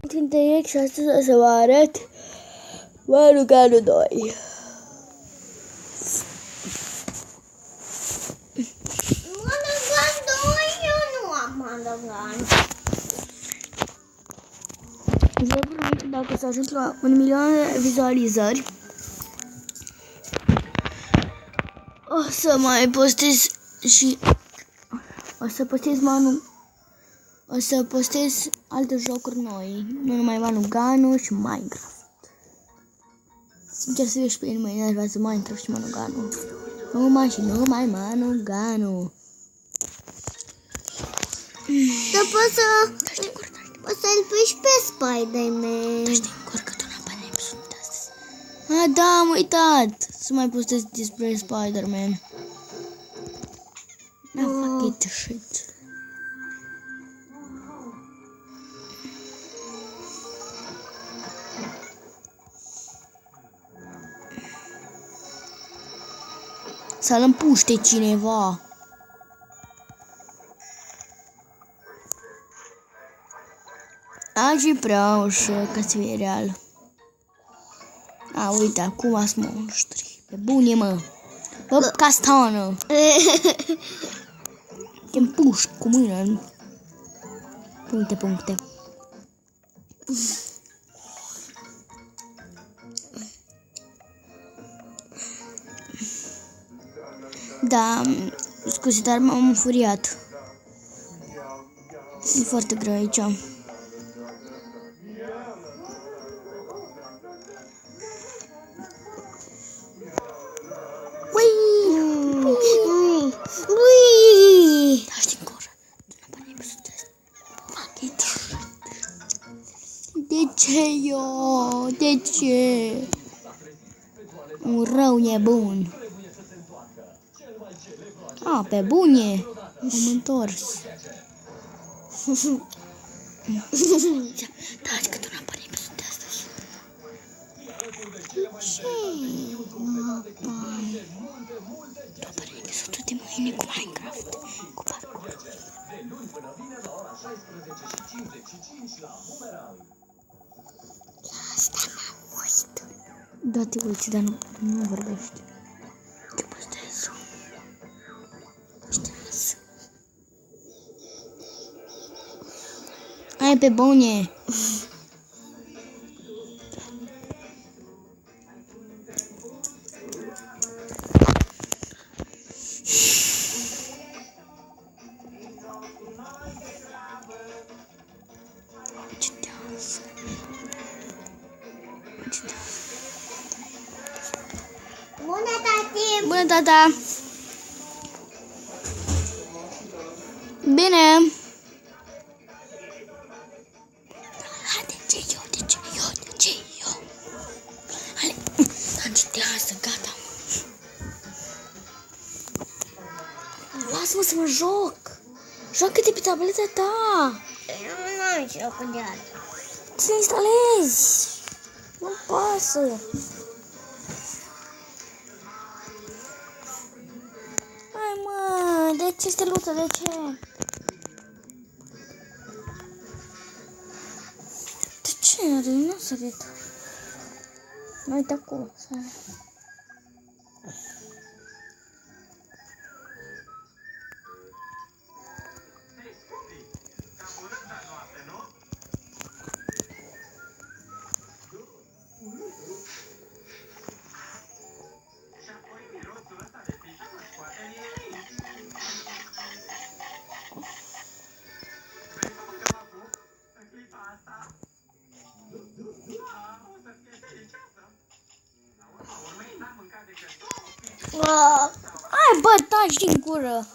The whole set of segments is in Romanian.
Tinteric și astăzi o să vă arăt Manuganu 2. Manogan 2, eu nu am Manogan. Vă promit că dacă să ajung la 1 milion de vizualizări, o să mai postez și o să postez alte jocuri noi, nu numai Manuganu și Minecraft. Sincer să vezi pe el, mă enervează Minecraft și Manuganu. Numai și numai Manuganu. Să poți să-l pui și pe Spider-Man. Dă-și din cor că tu n-am bani episodul de astăzi. Ah, da, am uitat să mai postez despre Spider-Man. Fuck it, shit. Să-l împuște cineva. Azi prea ușor ca să fie real. A, uite, acum ați monștri. Pe bune, mă. Bă, castană. Te împuști cu mâna. Puncte. Da, scuze, dar m-am înfuriat. E foarte greu aici. Ui! Da, știi încolo. De ce eu? De ce? Un rău nebun. A, pe bune. M-am întors. Da, că tu n-am bani episodul de astăzi. Ce? Tu apare episodul de mâine cu Minecraft. Cu parcur. Asta mă uit. Da, te uiți, dar nu vorbești. Te postez. Postez. Hai pe bune. Bună, tati! Bună, tata! Bine! De ce eu? Hai, antitează, gata. Lasă-mă să mă joc! Joacă-te pe tableta ta! Eu nu am jocul de alt. Să instalezi! Nu pasă! Hai, mă! De ce este lută? De ce? De ce? Nu a sărit. Uite acolo. Hai, bă, taci din gură!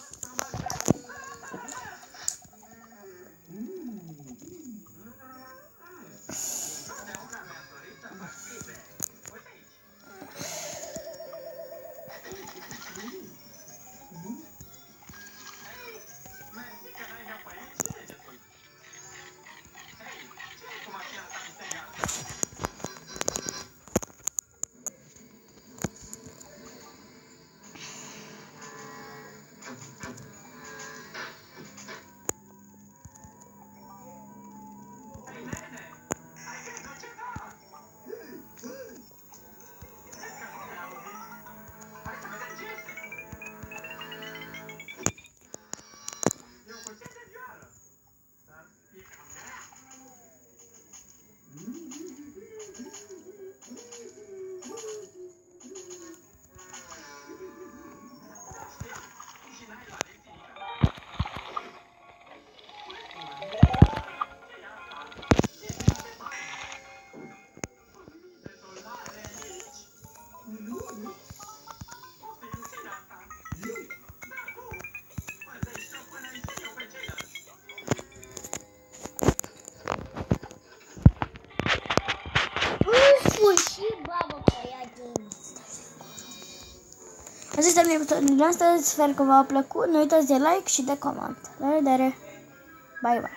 Acesta e episodul nostru, sper că v-a plăcut, nu uitați de like și de coment. La revedere! Bye, bye!